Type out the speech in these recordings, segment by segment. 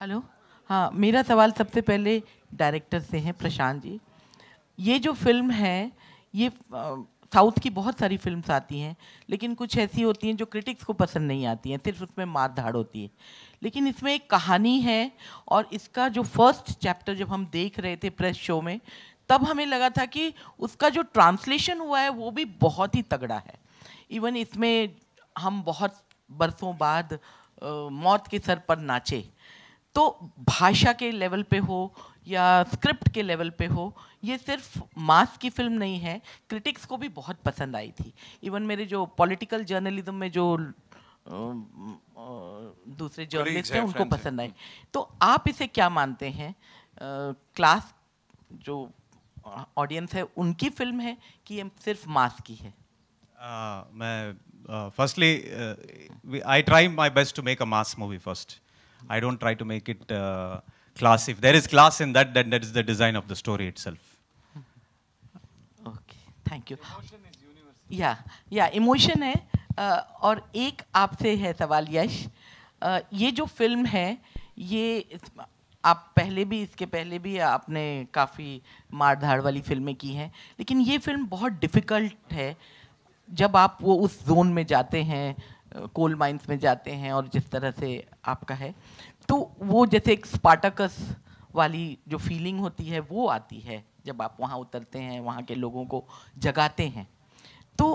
Hello. हाँ, मेरा सवाल सबसे पहले डायरेक्टर से है, प्रशांत जी। ये जो फिल्म है, ये साउथ की बहुत सारी फिल्म्स आती हैं, लेकिन कुछ ऐसी होती हैं जो क्रिटिक्स को पसंद नहीं आती हैं, सिर्फ उसमें मार धाड़ होती है। लेकिन इसमें एक कहानी है, और इसका जो फर्स्ट चैप्टर जब हम देख रहे थे प्रेस शो में, तब हमें लगा था कि उसका जो ट्रांसलेशन हुआ है वो भी बहुत ही तगड़ा है। इवन इसमें हम बहुत बरसों बाद मौत के सर पर नाचे। तो भाषा के लेवल पे हो या स्क्रिप्ट के लेवल पे हो, ये सिर्फ मास की फिल्म नहीं है, क्रिटिक्स को भी बहुत पसंद आई थी। इवन मेरे जो पॉलिटिकल जर्नलिज्म में जो दूसरे जर्नलिस्ट हैं उनको पसंद आई। तो आप इसे क्या मानते हैं, क्लास जो ऑडियंस है उनकी फिल्म है कि ये सिर्फ मास की है? मैं firstly, I try my best to make a mass movie first. I don't try to make it class. If there is class in that, then that is the design of the story itself. Okay, thank you. Emotion is universal. या emotion है। और एक आपसे है सवाल यश, ये जो film है, ये आप पहले भी, इसके पहले भी आपने काफ़ी मार धाड़ वाली फिल्में की हैं, लेकिन ये फिल्म बहुत डिफ़िकल्ट है। जब आप वो उस जोन में जाते हैं, कोल माइंस में जाते हैं, और जिस तरह से आपका है, तो वो जैसे एक स्पार्टाकस वाली जो फीलिंग होती है वो आती है जब आप वहाँ उतरते हैं, वहाँ के लोगों को जगाते हैं। तो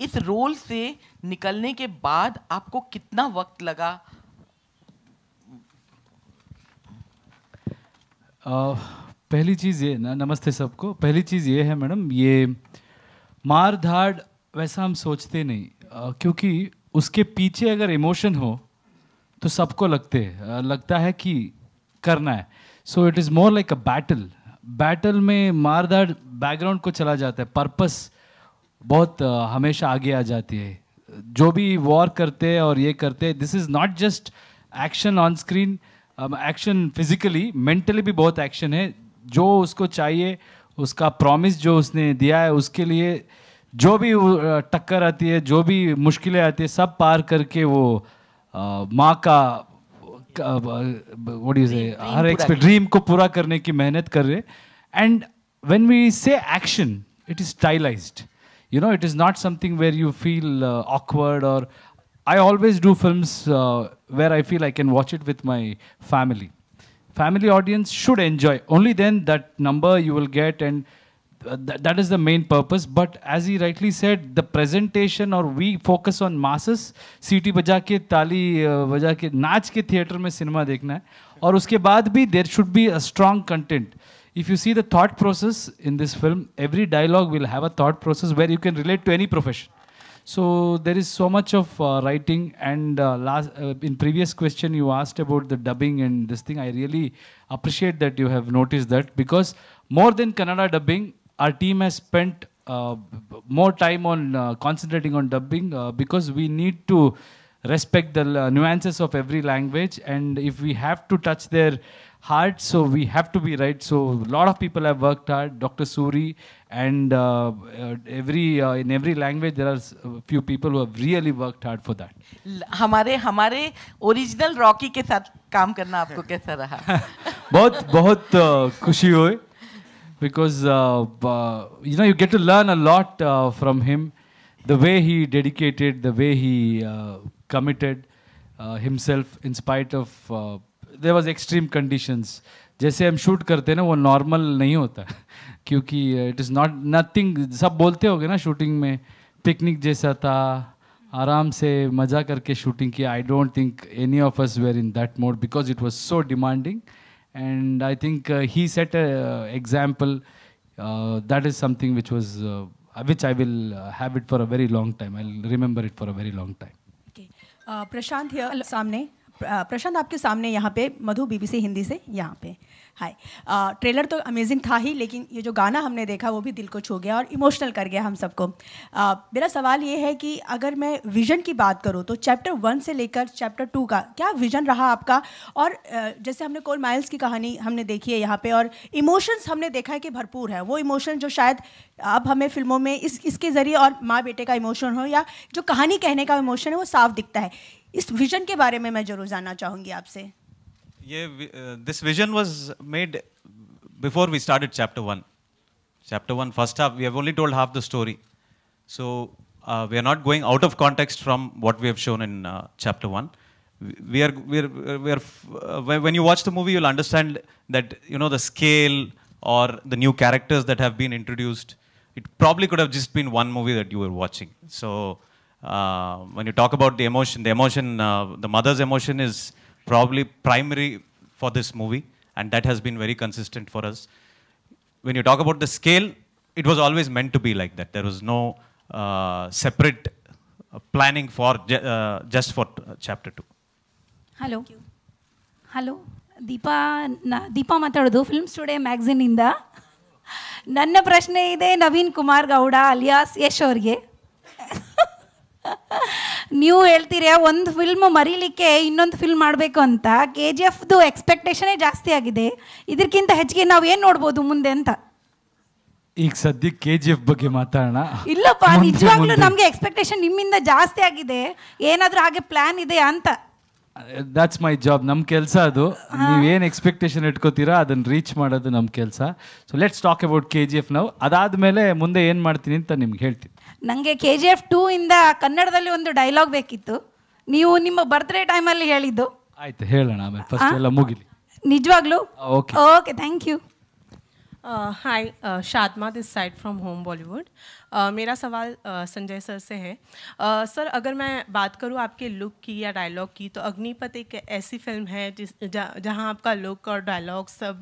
इस रोल से निकलने के बाद आपको कितना वक्त लगा? पहली चीज़ ये ना, नमस्ते सबको। पहली चीज़ ये है मैडम, ये मार धाड़ वैसा हम सोचते नहीं, क्योंकि उसके पीछे अगर इमोशन हो तो सबको लगता है कि करना है। So it is more like a battle में मार धाड़ बैकग्राउंड को चला जाता है, पर्पस बहुत हमेशा आगे आ जाती है। जो भी वॉर करते हैं और ये करते हैं, this is not just action on screen, action physically, mentally भी बहुत एक्शन है। जो उसको चाहिए, उसका प्रॉमिस जो उसने दिया है, उसके लिए जो भी टक्कर आती है, जो भी मुश्किलें आती है, सब पार करके वो माँ का व्हाट डू यू से, हर एक ड्रीम को पूरा करने की मेहनत कर रहे। एंड व्हेन वी से action, it is stylised, you know, it is not something where you feel awkward. Or I always do films where I feel I can watch it with my family audience should enjoy. Only then that number you will get, and that is the main purpose. But as he rightly said, the presentation, or we focus on masses, सीटी बजा के, ताली बजा के, नाच के theatre में cinema देखना है। और उसके बाद भी there should be a strong content. If you see the thought process in this film, every dialogue will have a thought process where you can relate to any profession. So there is so much of writing. And in previous question you asked about the dubbing and this thing. I really appreciate that you have noticed that, because more than Kannada dubbing, our team has spent more time on concentrating on dubbing, because we need to respect the nuances of every language, and if we have to touch their hard, so we have to be right. So a lot of people have worked hard, Dr. Suri, and in every language there are a few people who have really worked hard for that. हमारे original Rocky के साथ काम करना आपको कैसा रहा? बहुत खुशी हुई, because you know, you get to learn a lot from him, the way he dedicated, the way he committed himself in spite of there was extreme conditions. जैसे हम शूट करते हैं ना, वो नॉर्मल नहीं होता, क्योंकि इट इज़ नॉट नथिंग। सब बोलते होगे ना, शूटिंग में पिकनिक जैसा था, आराम से मज़ा करके शूटिंग किया। I don't think any of us were in that mode, because it was so demanding. And I think he set a example, that is something which was which I will have it for a very long time. I'll remember it for a very long time. Okay. Prashant here सामने। प्रशांत आपके सामने यहाँ पे मधु, BBC Hindi से यहाँ पे। हाय। Trailer तो amazing था ही, लेकिन ये जो गाना हमने देखा वो भी दिल को छू गया और इमोशनल कर गया हम सबको। मेरा सवाल ये है कि अगर मैं विज़न की बात करूँ तो चैप्टर 1 से लेकर चैप्टर 2 का क्या विज़न रहा आपका? और जैसे हमने कोल माइल्स की कहानी हमने देखी है यहाँ पे, और इमोशंस हमने देखा है कि भरपूर है। वो इमोशन जो शायद अब हमें फिल्मों में इसके ज़रिए, और माँ बेटे का इमोशन हो या जो कहानी कहने का इमोशन है, वो साफ दिखता है। इस विज़न के बारे में मैं ज़रूर जानना चाहूँगी आपसे। Yeah, this vision was made before we started chapter 1. Chapter 1, first half, we have only told half the story. So we are not going out of context from what we have shown in chapter 1. When you watch the movie, you'll understand that, you know, the scale or the new characters that have been introduced, it probably could have just been one movie that you were watching. So when you talk about the emotion, the mother's emotion is probably primary for this movie, and that has been very consistent for us. When you talk about the scale, it was always meant to be like that. There was no separate planning for just for chapter 2. Hello Deepa ಮಾತಾಡೋದು films today ಮ್ಯಾಗ್ಝಿನಿಂದ. ನನ್ನ ಪ್ರಶ್ನೆ ಇದೆ Naveen Kumar Gowda alias Yash ಅವ್ರಿಗೆ. ನೀವು ಹೇಳ್ತೀರಾ ಒಂದು film ಮರೀಲಿಕ್ಕೆ ಇನ್ನೊಂದು film ಮಾಡಬೇಕು ಅಂತ. KGFದು ಎಕ್ಸ್ಪೆಕ್ಟೇಷನೇ ಜಾಸ್ತಿ ಆಗಿದೆ. ಇದಕ್ಕಿಂತ ಹೆಚ್ಚಿಗೆ ನಾವು ಏನು ನೋಡ್ಬೋದು ಮುಂದೆ ಅಂತ. ಈಗ ಸದ್ಯಕ್ಕೆ KGF ಬಗ್ಗೆ ಮಾತಾಡೋಣ. ಇಲ್ಲಪ್ಪ, ನಿಜವಾಗ್ಲೂ ನಮಗೆ ಎಕ್ಸ್ಪೆಕ್ಟೇಷನ್ ನಿಮ್ಮಿಂದ ಜಾಸ್ತಿ ಆಗಿದೆ. ಏನಾದರೂ ಹಾಗೆ ಪ್ಲಾನ್ ಇದೆಯಾ ಅಂತ. ದಟ್ಸ್ ಮೈ ಜಾಬ್, ನಮ್ಮ ಕೆಲಸ ಅದು. ನೀವೇನು ಎಕ್ಸ್ಪೆಕ್ಟೇಷನ್ ಇಟ್ಕೋತೀರಾ ಅದನ್ನು ರೀಚ್ ಮಾಡೋದು ನಮ್ಮ ಕೆಲಸ. So let's talk about KGF ನಾವು. ಅದಾದಮೇಲೆ ಮುಂದೆ ಏನು ಮಾಡ್ತೀನಿ ಅಂತ ನಿಮ್ಗೆ ಹೇಳ್ತೀನಿ. ನನಗೆ KGF 2 ಇಂದ ಕನ್ನಡದಲ್ಲಿ ಒಂದು ಡೈಲಾಗ್ ಬೇಕಿತ್ತು. ನೀವು ನಿಮ್ಮ ಬರ್ತ್ಡೇ ಟೈಮಲ್ಲಿ ಹೇಳಿದ್ದು. ಆಯ್ತು, ಹೇಳೋಣ ಆಮೇಲೆ, ಫಸ್ಟ್ ಎಲ್ಲ ಮುಗಿಲಿ. ನಿಜವಾಗ್ಲೂ? Okay okay, thank you. Hi, Shadma this side from home Bollywood. मेरा सवाल संजय सर से है. सर, अगर मैं बात करूँ आपके लुक की या डायलॉग की, तो अग्निपथ एक ऐसी फिल्म है जहाँ आपका लुक और डायलॉग सब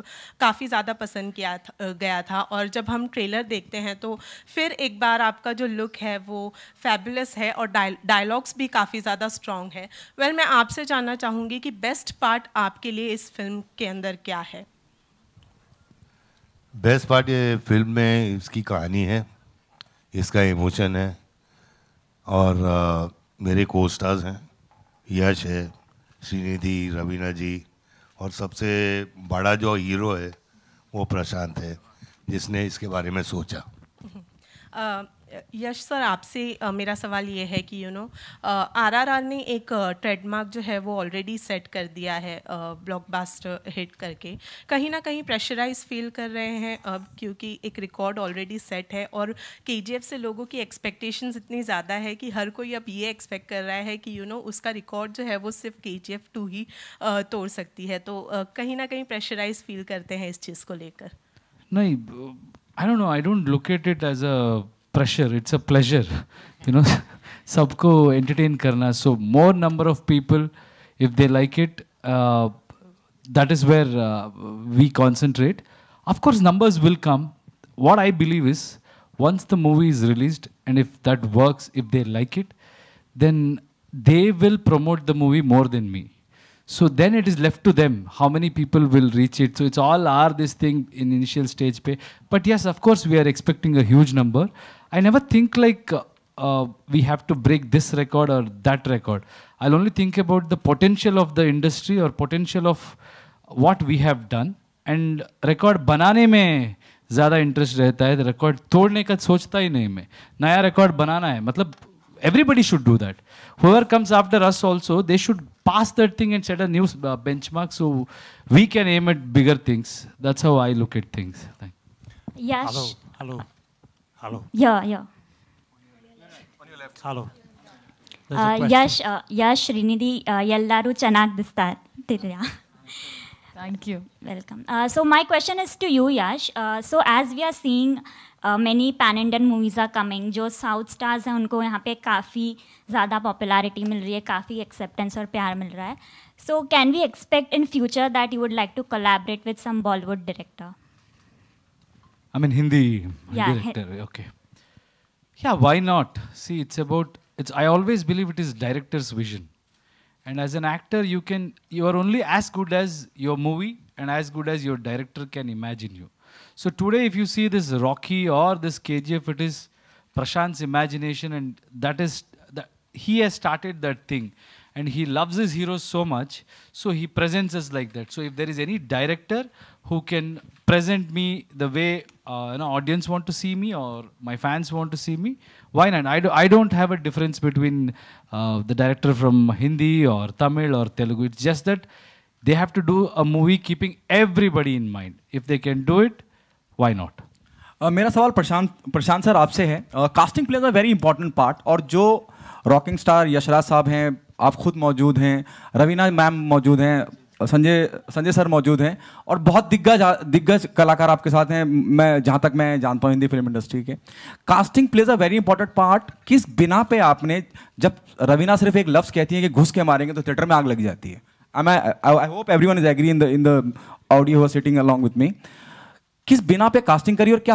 काफ़ी ज़्यादा पसंद गया था. और जब हम ट्रेलर देखते हैं तो फिर एक बार आपका जो लुक है वो फैबुलस है और डायलॉग्स भी काफ़ी ज़्यादा स्ट्रॉन्ग है. मैं आपसे जानना चाहूँगी कि बेस्ट पार्ट आपके लिए इस फिल्म के अंदर क्या है? बेस्ट पार्ट ये फिल्म में इसकी कहानी है, इसका इमोशन है, और मेरे को स्टार्स हैं, यश है, श्रीनिधि, रवीना जी, और सबसे बड़ा जो हीरो है वो प्रशांत है, जिसने इसके बारे में सोचा. यश सर, आपसे मेरा सवाल ये है कि RRR ने एक ट्रेडमार्क जो है वो ऑलरेडी सेट कर दिया है ब्लॉकबस्टर हिट करके. कहीं ना कहीं प्रेशराइज फील कर रहे हैं अब, क्योंकि एक रिकॉर्ड ऑलरेडी सेट है और KGF से लोगों की एक्सपेक्टेशंस इतनी ज़्यादा है कि हर कोई अब ये एक्सपेक्ट कर रहा है कि उसका रिकॉर्ड जो है वो सिर्फ KGF 2 ही तोड़ सकती है. तो कहीं ना कहीं प्रेशराइज फील करते हैं इस चीज़ को लेकर? नहीं, I don't know, I don't look at it as a pressure, it's a pleasure, सबको entertain करना. So more number of people, if they like it, that is where we concentrate. Of course numbers will come. What I believe is, once the movie is released and if that works, if they like it, then they will promote the movie more than me. So then it is left to them how many people will reach it. So it's all this thing in initial stage pay. But yes, of course we are expecting a huge number. I never think like we have to break this record or that record. I'll only think about the potential of the industry or potential of what we have done. And record बनाने में ज़्यादा interest रहता है. Record तोड़ने का सोचता ही नहीं मैं. नया record बनाना है. मतलब everybody should do that. Whoever comes after us also, they should pass that thing and set a new benchmark so we can aim at bigger things. That's how I look at things. Thank you. Yash. Hello. Yeah. Hello. Yash, Srinidhi, ಎಲ್ಲರೂ ಚೆನ್ನಾಗಿ ದಿಸ್ತಾರ್ತೀರಾ? Thank you. Welcome. So my question is to you, Yash. So as we are seeing many pan-Indian movies are coming, जो south stars हैं उनको यहाँ पे काफ़ी ज़्यादा popularity मिल रही है, काफ़ी एक्सेप्टेंस और प्यार मिल रहा है. So can we expect in future that you would like to collaborate with some Bollywood director? I mean Hindi Yeah, director. Okay. Yeah, why not? See, I always believe it is director's vision. And as an actor, you are only as good as your movie and as good as your director can imagine you. So today, if you see this Rocky or this KGF, it is Prashant's imagination, and he has started that thing. And he loves his heroes so much, so he presents us like that. So if there is any director who can present me the way audience want to see me or my fans want to see me, why not? I don't have a difference between the director from Hindi or Tamil or Telugu. It's just that they have to do a movie keeping everybody in mind. If they can do it, why not? मेरा सवाल प्रशांत sir आपसे है. Casting plays a very important part, और जो rocking star Yashraj साहब हैं, आप खुद मौजूद हैं, रवीना मैम मौजूद हैं, संजय सर मौजूद हैं, और बहुत दिग्गज कलाकार आपके साथ हैं, मैं जहाँ तक मैं जानता हूँ हिंदी फिल्म इंडस्ट्री के. Casting plays a very important part. किस बिना पे आपने, जब रवीना सिर्फ एक लफ्ज़ कहती है कि घुस के मारेंगे तो थिएटर में आग लग जाती है. I hope everyone is agree in the audio who are sitting along with me. किस बिना पे कास्टिंग करी और क्या